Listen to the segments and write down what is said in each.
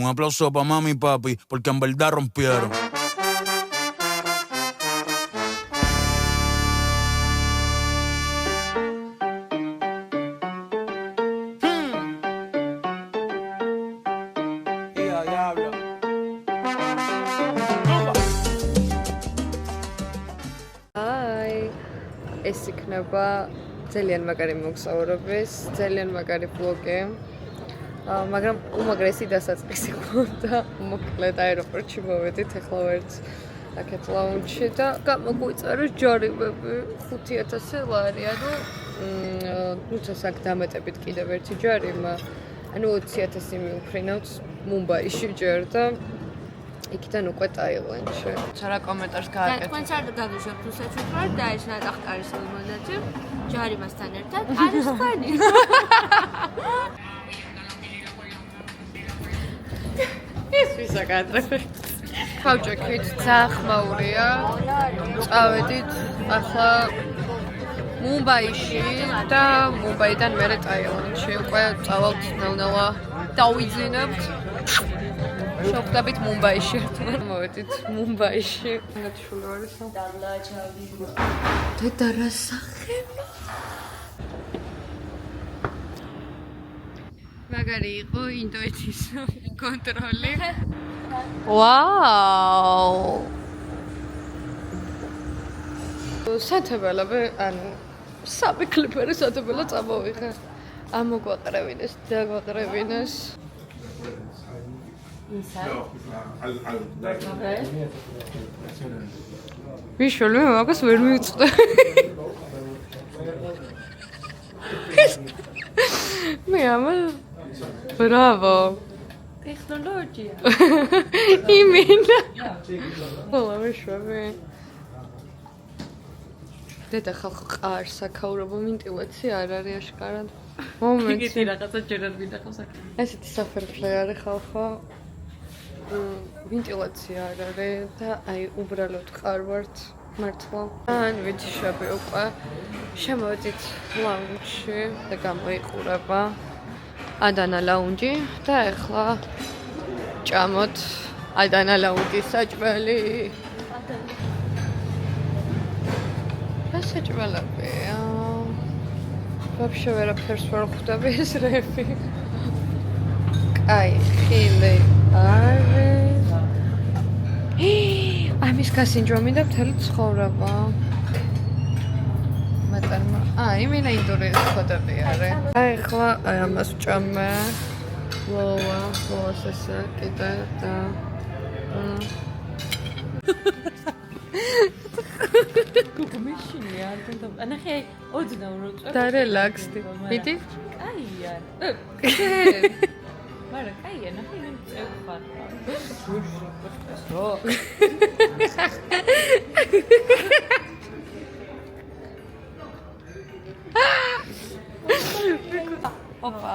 Un aplauso para mami y papi, porque en verdad rompieron. ეს იქნება ძალიან მაგარი მოგზაურობის, ძალიან მაგარი ვლოგი. მაგრამ უმაგრესი დასაწყისი გქონდა. მოკლედ აეროპორტში მოვედით, ახლა ვერც აქეთ ლაუნჯში და გამოგვიწერეს ჯარიმები 5000 ლარი, ანუ თუმცა აქ დამატებით კიდევ ერთი ჯარიმა, ანუ 20000 მიუფრინავთ მუმბაიში ჯერ და იქიდან უკვე ტაილანდში. Ცარა კომენტარს გააკეთე. თქვენ არ გაგიშვებთ თუ საჩუქრად და ეს ნატახტარის მონაცემ ჯარიმასთან ერთად არის ხანი. ეს ვისა გადრე. ხავჭექით ძახმაურია. წავედით ახლა მუმბაიში და მუმბაიდან მერე ტაილანდში. უკვე წავალთ ნელ-ნელა დავიძინებთ. შევხვდებით მუმბაიში. მოვედით მუმბაიში. ნათშული არისო. დედა რა სახება. მაგარი იყო ინდოეთის კონტროლი. ვაუ. სათებელები, ანუ სამი კლიპერი სათებელა წამოვიღე. ამოგვაყრევინეს, დაგვაყრევინეს. ვიშოლი მაგას ვერ მივწვდე. მე ამა ბრავო. ტექნოლოგია. იმენა. ყველა ვიშვები. დედა ხალხ ყარს აქაურობა მინტილაცი არ არის აშკარად. მომენტი. იგივე რაღაცა ჯერად მინახავს აქ. ესეთი საფერფლე არის ხალხო. ვენტილაცია არ არის და აი უბრალოდ ყარ ვართ მართლა. ან ვიცი შვები უკვე შემოვედით ლაუნჯში და გამოიყურება ადანა ლაუნჯი და ახლა ჭამოთ ადანა ლაუნჯის საჭმელი. რა საჭმელებია? ვაფშე ვერაფერს ვერ ხვდები ეს რეფი. აი, ხილი არის. ამის გასინჯვა მინდა მთელი ცხოვრება. მეტერმა. იმენა ინდური ხოდები არის. აი, ხლა აი ამას ჭამე. ლოას ესე კიდე და გუმიშინია თუნდაც ანახე აი ოდნავ რო წვე და რელაქსდი. მიდი? კაია. მარა კაია, ნახე მე წევხარ. რო. ოპა.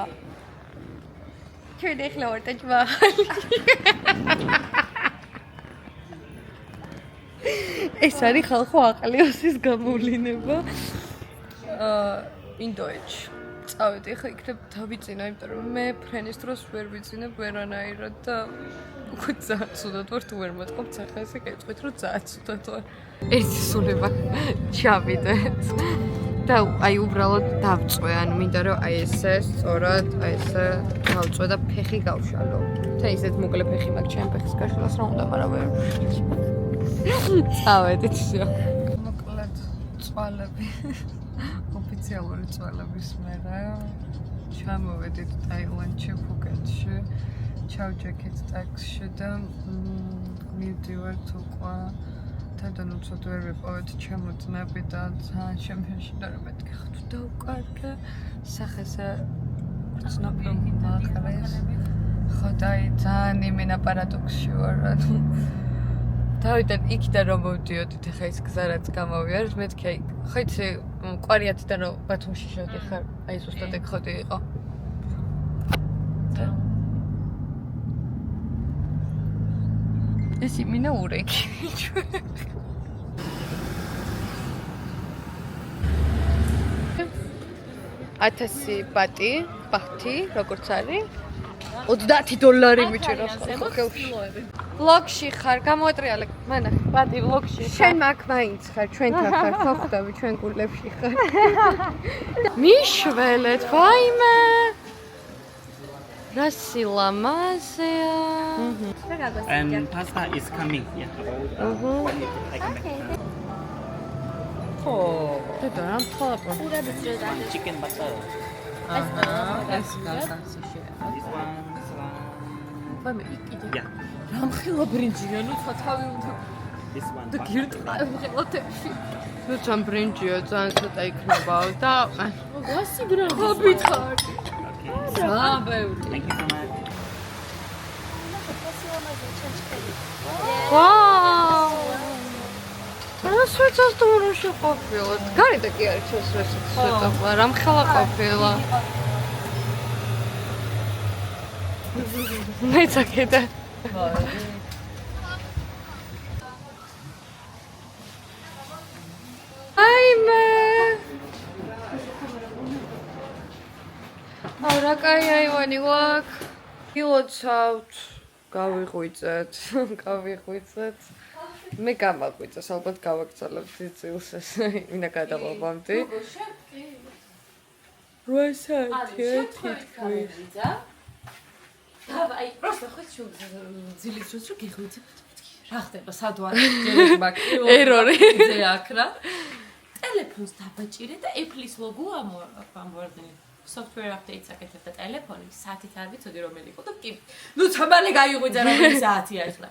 ჩვენ ახლა ვართ ჯმაღალი. ეს არის ხალხო აყლიოსის გამოვლინება. ინდოეთში. წავედი ხა იქნებ დავიწინა, იმიტომ რომ მე ფრენის დროს ვერ ვიცინებ ვერანაირად და უკვე ძალიან ცუდად ვარ თუ ვერ მოწყობ ახლა ესე გეტყვით რომ ძალიან ცუდად ვარ. ერთი სულება ჩავიდეთ და აი უბრალოდ დავწვე, ანუ მინდა რომ აი ესე სწორად აი ესე დავწვე და ფეხი გავშალო. და ისეთ მოკლე ფეხი მაქვს ჩემ ფეხის გაშლას რა უნდა, მაგრამ ვერ წავედით всё. მოკლედ წვალები. ოფიციალური წვალების მერე ჩამოვედით ტაილანდში, ფუკეტში, ჩავჯექით ტაქსში და მივდივართ უკვე თედან უცოდ ვერ ვიპოვეთ ჩემოდნები და ძალიან შემეშინდა რომ მეთქი ხო თუ დავკარგე სახესე ცნობილ მაყრეს ხო და ძალიან იმენა პარადოქსი ვარ ანუ დავიდან იქიდან რომ მოვდიოდით ახლა ის გზა რაც გამოვიარეთ მეთქი აი ხო იცი კვარიათიდან რომ ბათუმში შევდიხარ აი ზუსტად ეგ ხოდი იყო ეს იმინა ურეკი 1000 ბათი, როგორც არის? $30 მიჭირავს ხელში. ვლოგში ხარ, გამოატრიალე, მანახ. ბადი ვლოგში. შენ მაგ მაინც ხარ, ჩვენთან ხარ, ხო ხვდები, ჩვენ გულებში ხარ. მიშველეთ, ვაიმე. რა სილამაზეა. And pasta is coming. Yeah. დედა რა მთლაპო. Chicken butter. ეს განსახსოვია. This one. ვაიმე, იქ Yeah. რამხილა ბრინჯია, ნუ თავი უნდა This one. და გირტყა ხელათებში. ნუ ძალიან ბრინჯია, ძალიან ცოტა იქნებაო და 100 გრამი. ხობით ხარ. ძალიან ბევრი. Thank you so much. ვაუ! რა სვეცას თურში ყოფილა. გარეთ კი არის სვეცას სვეტა, რამხელა ყოფილა. მეცაკედა. აიმე. რა კაი აივანი ვაკ. გილოცავთ. გავიღვიწეთ. მე გამაგვიწეს, ალბათ გავაგრძელებთ ძილს ეს. ვინა გადავალბამდი. 8 საათია თითქმის. აი, просто хочу ძილის დროს რომ გიხვიცე. რა ხდება სადوار ჯერ მაგ ერორი. ზე აქ რა. ტელეფონს დაბაჭირე და Apple-ის ლოგო ამოვარდნი. software updates აკეთებ და ტელეფონი საათით არ ვიცოდი რომელი იყო და კი. ნუ თამალე გაიღვიძა რომელი საათია ახლა.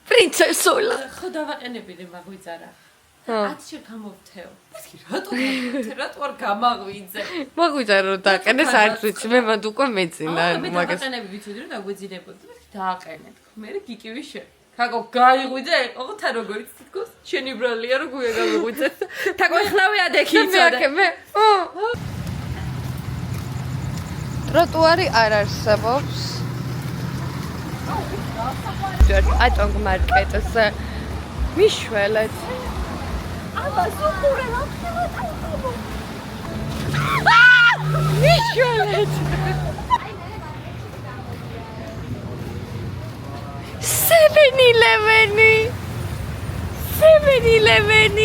პრინცესოლა. ხო დავაყენებინე მაგვიძარა. ხო. 10 შე გამოვთეო. რატო არ გამაღვიძე? მაგვიძარა რომ დააყენეს არც ვიცი, მე მანდ უკვე მეძინა მე მაგას. დავაყენები ვიცოდი რომ დაგვეძინებოდი. დააყენეთ. მე გიკივი შე. თაკო გაიღვიძე, ოღო თან როგორც თქოს, შენი ბრალია რომ გუია გამიღვიძე. თაკო ეხლავე ადექი იცოდა. მე. ტროტუარი არ არსებობს. ატონგ მარკეტს მიშველეთ. აბა სუხურე რა ხდება? მიშველეთ. 7-Eleven.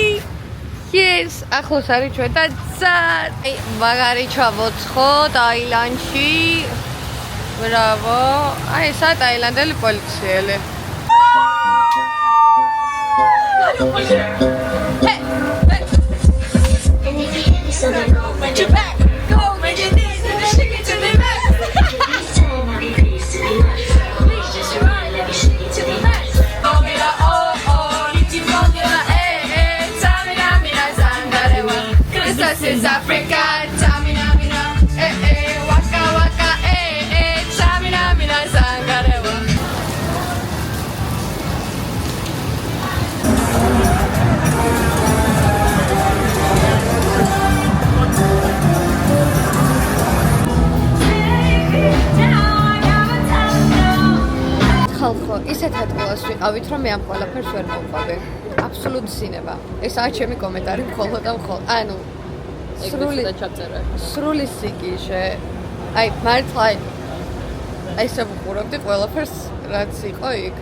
Yes, ახლოს არის ჩვენ და ძალიან მაგარი ჩავოცხოთ აილანდში. Bravo. Ai, sa tailandeli polițiele. This is Africa. Tamina, mina, waka waka, Tamina, mina, zangarewa. ხალხო, ისეთ ადგილას ვიყავით, რომ მე ამ ყველაფერს ვერ მოვყვები. აბსოლუტ სინება. ესაა ჩემი კომენტარი მხოლოდ და მხოლოდ. ანუ სრული სიგიჟე. აი, მართლა ესე ვუყურებდი ყველაფერს, რაც იყო იქ.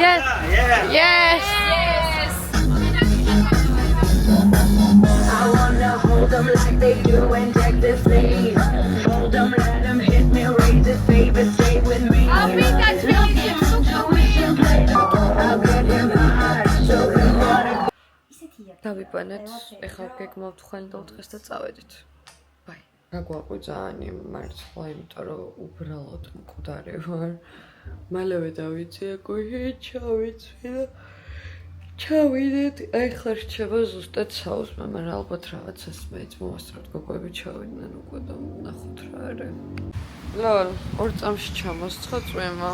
Yes. Yes. Yes. I wanna hold them like they do and take this lead. Hold them, let them hit me, raise his favor, stay with me. I'll be that really I'll get him hard, show him what I დავიბანეთ. ეხლა გეგმავთ ხვენდელ დღეს და წავედით. ბაი. გაგვაყვი ძალიან მართლა, იმიტომ რომ უბრალოდ მკვდარი ვარ. მალევე დავიცი აკვი ჩავიცვი და ჩავიდეთ. ეხლა რჩება ზუსტად საუზმე, მაგრამ ალბათ რაღაცას მეც მოვასწროთ გოგოები ჩავიდნენ უკვე და ნახოთ რა არის. ლოლ, 2 წამში ჩამოსცხო წვიმა.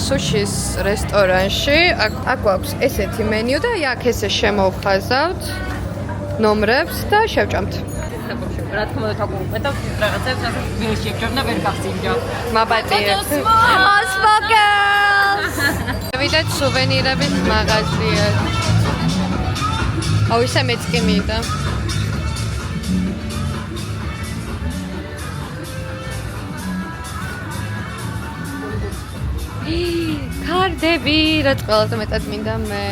Sushis რესტორანში აქ გვაქვს ესეთი მენიუ და აქ ესე შემოვხაზავთ ნომრებს და შევჭამთ. რა თქმა უნდა თქო და რაღაცებს ვერ შევჭამ და ვერ გახსინჯო. მაპატიებს. Osmokers. ვიდეთ სუვენირების მაღაზია. აუ ისე მეც კი მინდა. კარდები, რაც ყველაზე მეტად მინდა მე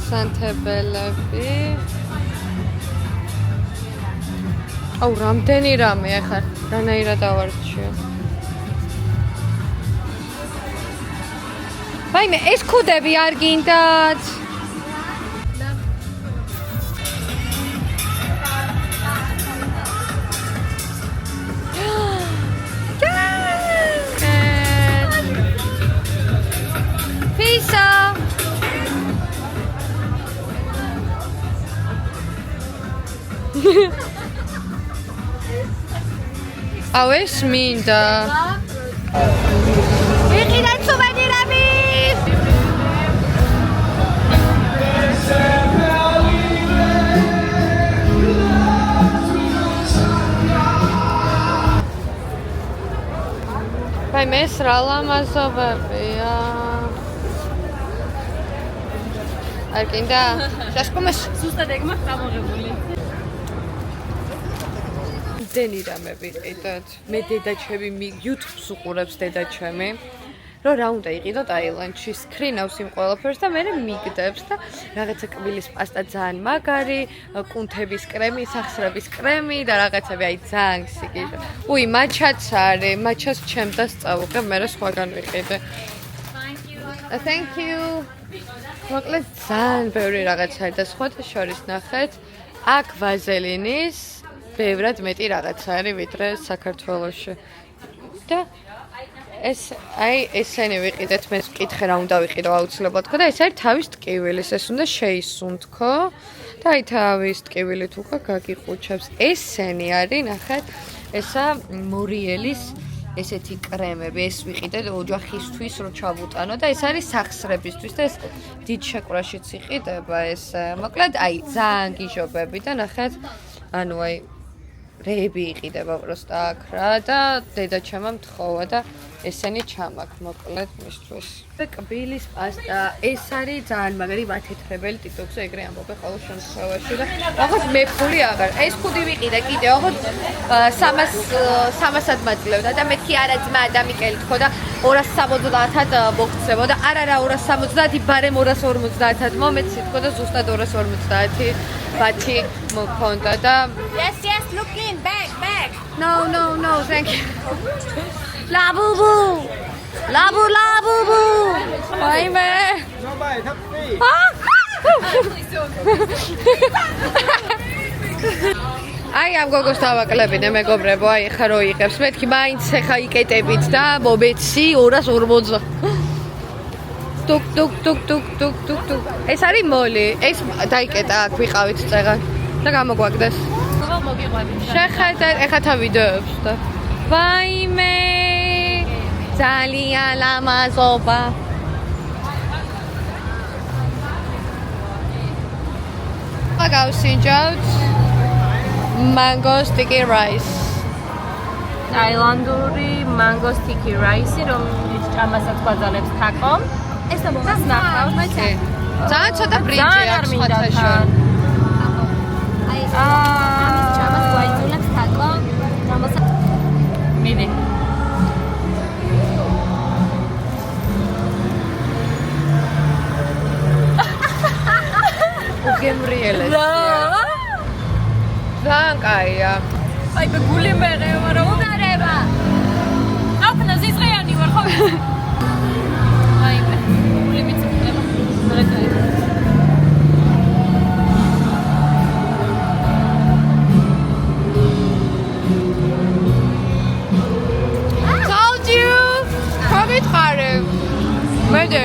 სანთებელები. აუ რამდენი რამე ახლა რანაირად ავარჩიო. ვაიმე ეს ქუდები არ გინდათ? აუ ეს მინდა. იყიდეთ სუვენირები. ვაიმე ეს რა ლამაზობებია. არ გინდა? შაშკომეს ზუსტად ეგ მაქვს ამოღებული. დენი რამე ვიყიდეთ. მე დედაჩემი YouTube-ს უყურებს დედაჩემი. რომ რა უნდა იყიდო ტაილანდში, სკრინავს იმ ყველაფერს და მე მიგდებს და რაღაცა კბილის პასტა ძალიან მაგარი, კუნთების კრემი, სახსრების კრემი და რაღაცები აი ძალიან სიგიჟო. უი, მაჩაც არის, მაჩას ჩემდა სწავუყე, მე სხვაგან ვიყიდე. Thank you. მოკლედ ძალიან ბევრი რაღაცა და სხვათა შორის ნახეთ. აქ ვაზელინის ბევრად მეტი რაღაც არის ვიდრე საქართველოში. და ეს აი ესენი ვიყიდეთ, მე ვკითხე რა უნდა ვიყიდო აუცილებლად თქო და ეს არის თავის ტკივილის, ეს უნდა შეისუნთქო და აი თავის ტკივილით უკვე გაგიყუჩებს. ესენი არის, ნახეთ, ესა მორიელის ესეთი კრემები, ეს ვიყიდე ოჯახისთვის რო ჩავუტანო და ეს არის სახსრებისთვის და ეს დიდ შეკვრაშიც იყიდება ეს. მოკლედ აი ძალიან გიჟობები და ნახეთ, ანუ აი რეები იყიდება პროსტა აქ რა და დედაჩემმა მთხოვა და ესენი ჩამაქ მოკლედ მისთვის. კბილის პასტა, ეს არის ძალიან მაგარი ვათეთრებელი TikTok-ზე ეგრე ამბობენ ყოველ შემთხვევაში და აღარ მე ფული აღარ. ეს ხუდი ვიყიდე კიდე აღარ 300-ად მაძლევდა და მეთქი არა ძმა და მიკელი თქო და 270-ად მოგწევო და არა 270-ი ბარემ 250-ად მომეცი თქო და ზუსტად 250 ბათი მქონდა და Yes, look in, back. No, thank you. Labubu. Labubu. Why აი ამ გოგოს დავაკლებინე მეგობრებო, აი ხა რო იღებს მეთქი მაინც ხა იკეტებით და მომეცი 240. ტუკ. ეს არის მოლი. ეს დაიკეტა აქ ვიყავით წეღან და გამოგვაგდეს. შეხედეთ ეხა თა ვიდეოებს და ვაიმე ძალიან ლამაზობა. გავსინჯავთ mango sticky rice. ტაილანდური mango sticky rice, რომელიც ჭამასაც გვაძლევს თაკო. ეს ამას ნახავთ, მაგრამ ძალიან ცოტა ბრინჯი აქვს სხვათა შორის. ამის ჭამას გვაიძულებს თაკო. მიდი. გემრიელესია. ძალიან კაია. აი გული მეღევა რა უნარება. აკნა ზიზღიანი ვარ ხო? აი გული მიწება. რა კაია. Told you. გამითხარე. მედე.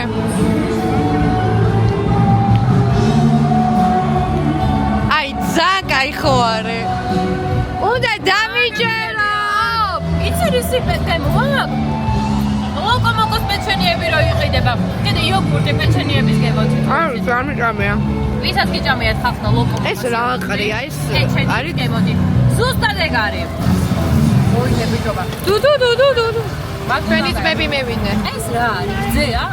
აი ზაკაი ხواره. უნდა დამიჯერო. იცი რისი პეცემოა? ლოკომოკოს პეჩენიები რო იყიდება. კიდე იოგურტი პეჩენიების გემოთი. აი დამიჯამია. ვისაც გიჭამიათ ხახნა ლოკომოკოს. ეს რა ყრია ეს? არის გემოთი. ზუსტად ეგ არის. მოინები ჯობა. დუ. მაგენი ძმები მევინე. ეს რა არის? გზეა?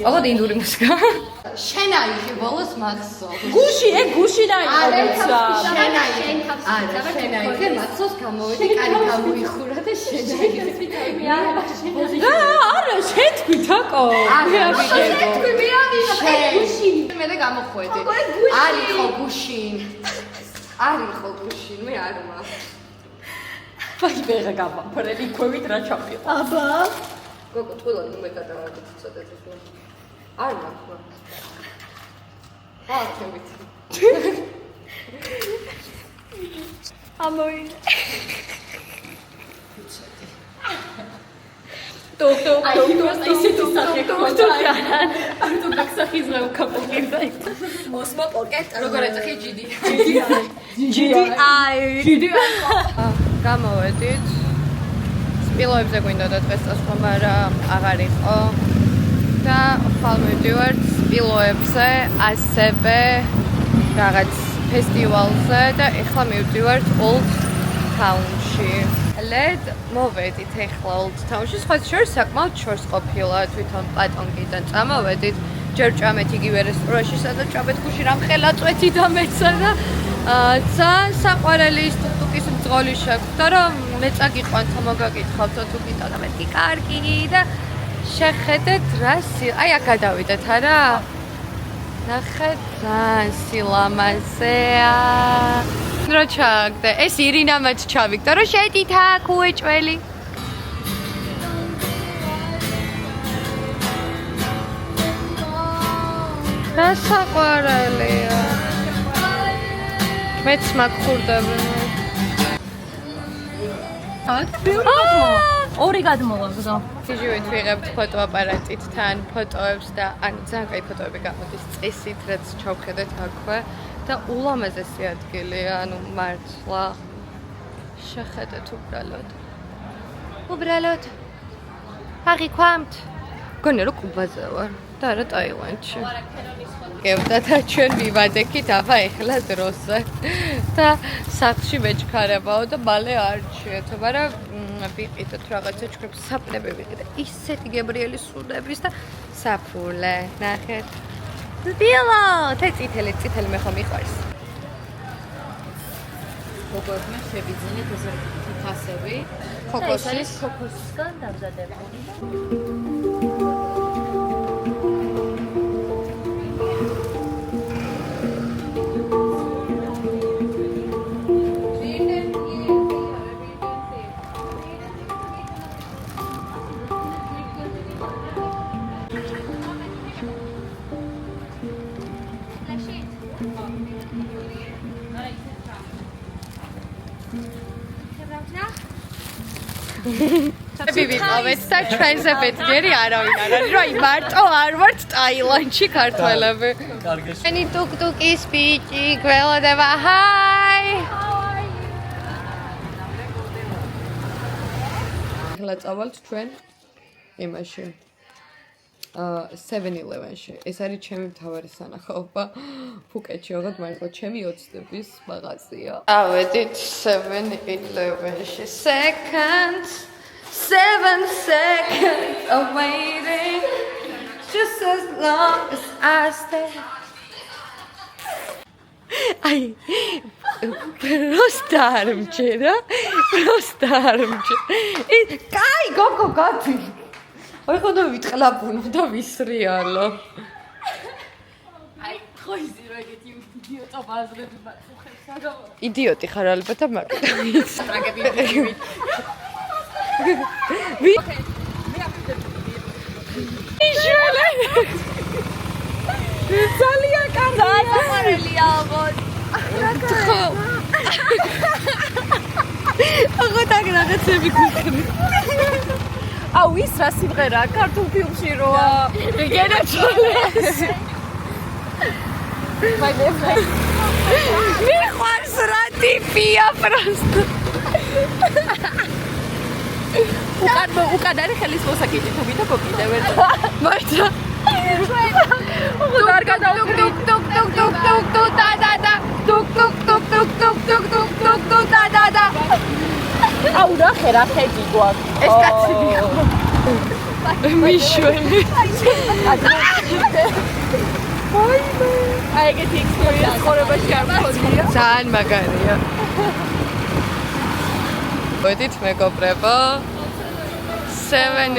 ოგო ინდური მუსიკა. შენ აიღე ბოლოს მაქსო. გუში, გუში დაიწყო. შენ აიღე. არა, შენ აიღე მაქსოს გამოვედი, კარი გამოიხურა და შენ აიღე. არა, შენ თქვი თაკო. არა, შენ თქვი მე ავიღე გუში. მე და გამოხვედი. არიხო გუშინ. არიხო გუშინ, მე არ მაქვს. ფაი ვერა გავაფრები, ქვევით რა ჩავიყო. აბა. გოგო თულანი მე გადავაგეთ ცოტა თქო. არ მაქვს. აჩემით. ამოი. ტო. ისეთი სახე ქონდა. არ თუ გახსახიზრა უკაპოკირდა. მოსმა პოკეტ როგორ ეწახი GD. GDI. გამოვედით. სპილოებზე გვინდა და დღეს წასვლა, მაგრამ აღარ იყო. და ხვალ მივდივართ სპილოებზე, ასევე რაღაც ფესტივალზე და ეხლა მივდივართ Old Town-ში. ლედ მოვედით ეხლა Old Town-ში, სხვა შორის საკმაოდ შორს ყოფილა, თვითონ პატონკიდან წამოვედით, ჯერ ჭამეთ იგივე რესტორანში, სადაც ჭამეთ გუში რამხელა წვეთი და მეცა და ძალიან საყვარელი ის ტუკტუკის მძღოლი შეგვდა, რომ მე წაგიყვანთ მოგაკითხავთ თუ კიდე და მეთქი კარგი და შეხედეთ რა აი აქ გადავიდეთ არა? ნახეთ ძალიან სილამაზეა. რო ჩაგდე, ეს ირინამაც ჩავიგდა, რომ შედით აქ უეჭველი. რა საყვარელია. მეც მაგ ხურდები. ორი გადმოვაგზო. იჟივით ვიღებთ ფოტოაპარატით თან ფოტოებს და ანუ ძალიან კაი ფოტოები გამოდის წესით, რაც ჩავხედეთ აქვე და ულამაზესი ადგილია, ანუ მართლა შეხედეთ უბრალოდ. უბრალოდ აღიქვამთ. გონია რომ კუბაზე ვარ და არა ტაილანდში. გევდა და ჩვენ მივადექით აბა ეხლა დროზე და სახლში მეჩქარებაო და მალე არჩიეთ, მაგრამ ვიყიდოთ რაღაცა ჩვენ საპნები ვიყიდე. ისეთი გებრიელის სუნების და საფულე. ნახეთ. ბილა, წითელი მე ხომ მიყვარს. როგორ შევიძინეთ ეს თასები? ქოქოსისგან დამზადებული. ვიყავეთ და ჩვენზე ბედნიერი არავინ არ არის, რომ აი მარტო არ ვართ ტაილანდში ქართველები. ჩვენი ტუკტუკის ბიჭი გველოდება. ჰაი! ახლა წავალთ ჩვენ იმაში 7-Eleven-ში. ეს არის ჩემი მთავარი სანახაობა ფუკეტში, ოღონდ მართლა ჩემი ოცნების მაღაზია. ავედით 7-Eleven-ში. 7 seconds of waiting, just as long as I stay. Ay, просто армчера. Кай, go. Ой, ხონდა ვიტყლაპუნო და ვისრიალო. აი, ხოიზი რა გეთი იდიოტა ბაზრები ხებს აგავა. იდიოტი ხარ ალბათ მაგით. ტრაგები. ძალიან კარგია. დაყარელია ალბათ. აგოთაგ რაღაცები გიქნი. აუ ის რა სიმღერაა ქართულ ფილმში როა. გენაჩოლეს. მიყვარს რა ტიპია პროსტო. უკან არის ხელის მოსაკიჭი თუ ვითო გოკიდევენ. მართლა. არ გადავკრი. და. აუ რა ხედი გვაქვს. ეს კაცი მიშველი. აი ეგეთი ექსპერიენსი ხორებაში არ მქონია. ძალიან მაგარია. მოდით მეგობრებო. 7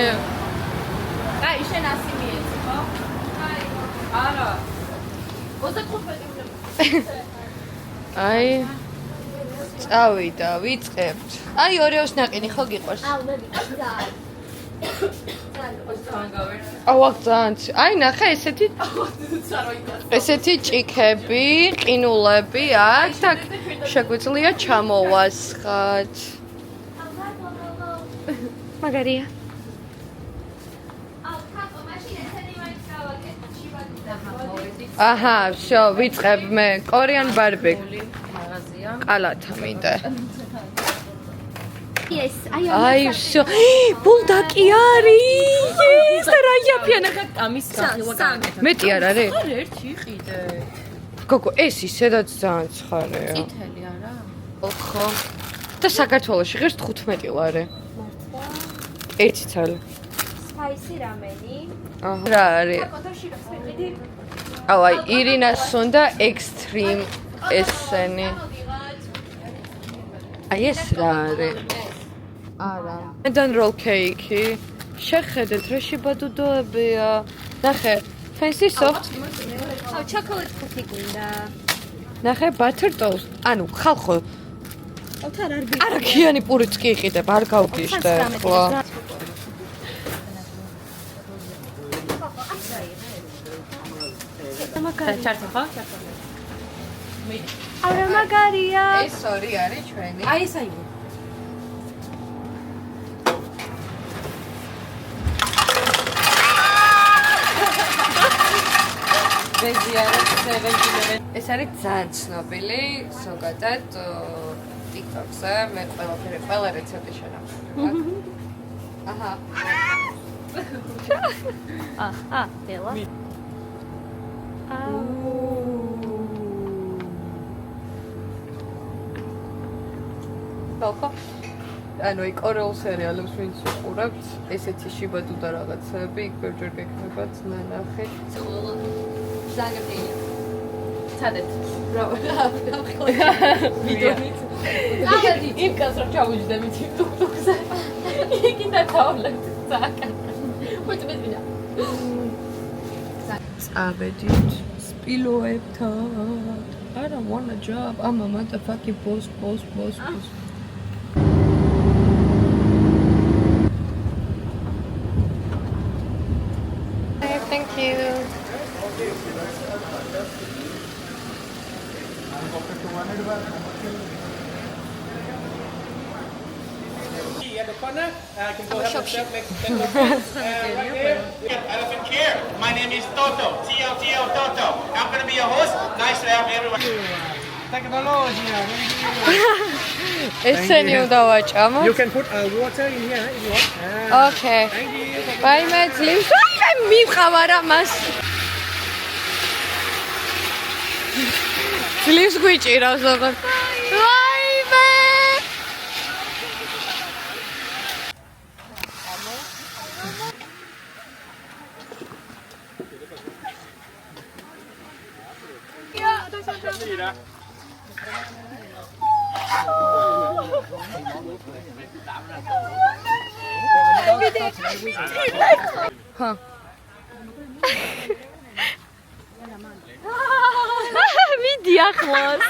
აი შენ ასი მიეცი ხო? აი არა. 35 აი წავიდა, ვიწყებთ. აი ორეოს ნაყინი ხო გიყვარს? აუ მე ვიყავ. აუ ძალიან. აი ნახე ესეთი ჭიქები, ყინულები აქვს და შეგვიძლია ჩამოვასხათ. მაგარია. აჰა, всё, ვიწყებ მე კორეან ბარბეკი. კალათა მინდა. ეს აი აი, всё. ბულდაკი არის. ეს რა იაფიანა. ამის გახილვა გააკეთა. მეტი არ არის? არ ერთი იყიდე. გოგო, ეს ისედაც ძალიან ცხარეა. წითელი არა? ხო. და საქართველოში ღირს 15 ლარი. ერთი ცალი. სპაისი რამენი. აჰა. რა არის? კოტოში რა ვიყიდი? აუ, აი, ირინას უნდა extreme ესენი. აი, ეს რა არის? არა. მედან roll cake-ი. შეხედეთ, რა შებადუდოებია. ნახე, fancy soft. აუ ჩოკოლად კუკი გინდა. ნახე, butter toast. ანუ, ხალხო. ოთარ არ გინდა. არაქიანი პურიც კი იყიდებ, არ გავგიშდე ხო? ჩარტო ხო? ჩარტო. აუ რა მაგარია. ეს ორი არის ჩვენი. აი ეს აი. ეს არის ძალიან ცნობილი, ზოგადად TikTok-ზე მე ყველა რეცეპტი შენახავ. აჰა. დელა. ხო. ანუ იქ კორეულ სერიალებს ვინც უყურებთ, ესეთი შიბადუ და რაღაცები, იქ ბევრჯერ გექნებათ ნანახი. ზაგებია. ცადეთ. ვიდეონით. იმ კაც რომ ჩავუჯდებით იმ ტუქტუկზე. იქიდან დავლებთ ზაკან. მოიწმედა. წავედით სპილოებთან. I don't want a job. I'm a motherfucking boss. Thank you. At the corner, can go have yourself next to right there. Elephant Care. My name is Toto. TLTL Toto. I'm going to be your host. Nice to have everyone. Technology. ესენი უნდა ვაჭამოთ. You can put water in here if you want. Okay. Thank you. Bye, mate. მივყავარ ამას. ძლივს გვიჭირავს ოღონდ. ვაიმე! Huh. მიდი ახლოს.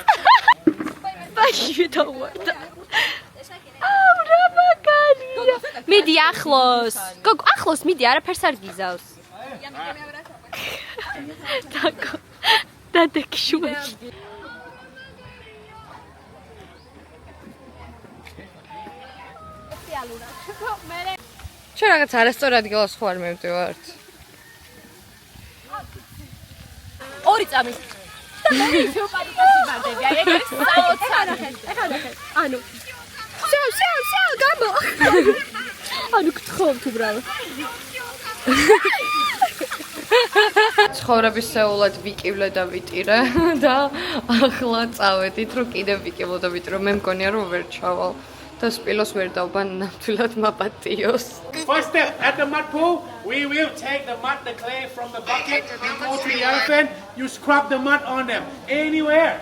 ბაჟი დავარდა. რა მაგარია. მიდი ახლოს. გოგო ახლოს მიდი, არაფერს არ გიზავს. დაკო. დადეკშუაში. ჩვენ რაღაც არასწორ ადგილას ხო არ მივდივართ. ორი წამის. და მე ისევ პანიკაში ვარდები. აი ეგ არის საოცარი. ეხლა ნახე. ანუ შევ გამო. ანუ გთხოვთ უბრალოდ. ცხოვრების სეულად ვიკივლე და ვიტირე და ახლა წავედით რომ კიდევ ვიკივლო და ვიტირო. მე მგონია რომ ვერ ჩავალ და სპილოს ვერ დავბან ნამდვილად მაპატიოს. First step at the mud pool, we will take the mud, the clay from the bucket, you go to the elephant, you scrub the mud on them, anywhere.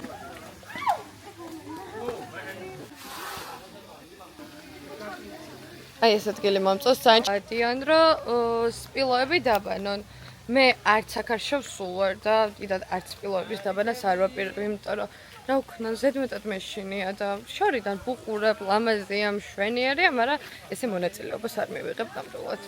აი ეს ადგილი მომწონს ძალიან რომ სპილოები დაბანონ. მე არც აქ არ შევსულ ვარ და კიდევ არც სპილოების დაბანას არ ვაპირებ, იმიტომ რომ რა ვქნა ზედმეტად მეშინია და შორიდან ვუყურებ, ლამაზია, მშვენიერია, მაგრამ ესე მონაწილეობას არ მივიღებ ნამდვილად.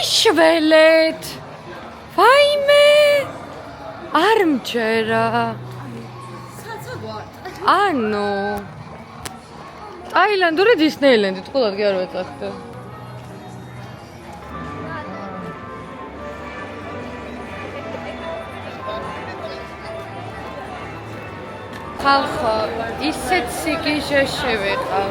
შველეთ ვაიმე არ მჯერა ანუ ტაილანდური დისნეილენდი თქულად კი არ ვეწახდე ხალხო ისეთ სიგიჟეში ვიყავ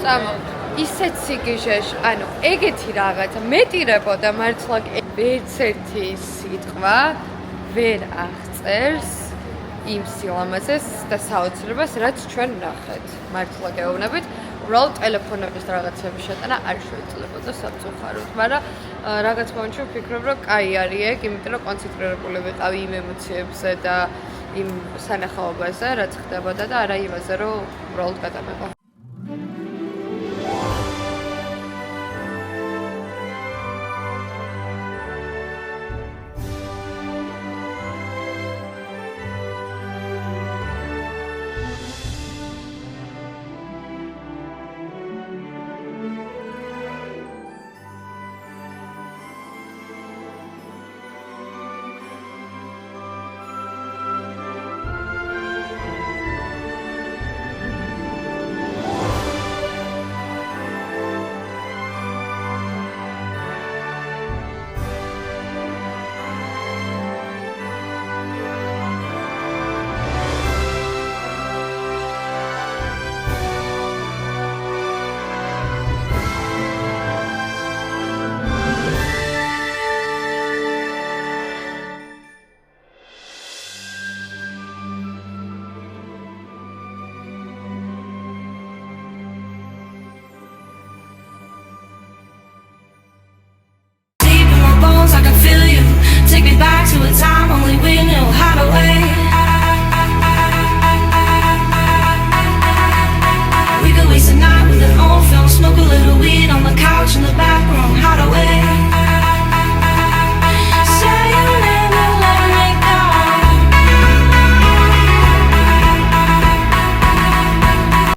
წამო ისეთ სიგიჟეში, ანუ ეგეთი რაღაცა მეტირებოდა მართლა ვერც ერთი სიტყვა ვერ აღწერს იმ სილამაზეს და საოცრებას, რაც ჩვენ ვნახეთ. მართლა გეუბნებით, უბრალოდ ტელეფონების და რაღაცების შეტანა არ შეეძლებოდა სამწუხაროდ, მაგრამ რაღაც მომენტში ვფიქრობ, რომ კაი არის ეგ, იმიტომ რომ კონცენტრირებული ვიყავი იმ ემოციებზე და იმ სანახაობაზე, რაც ხდებოდა და არა იმაზე, რომ უბრალოდ გადამეყო.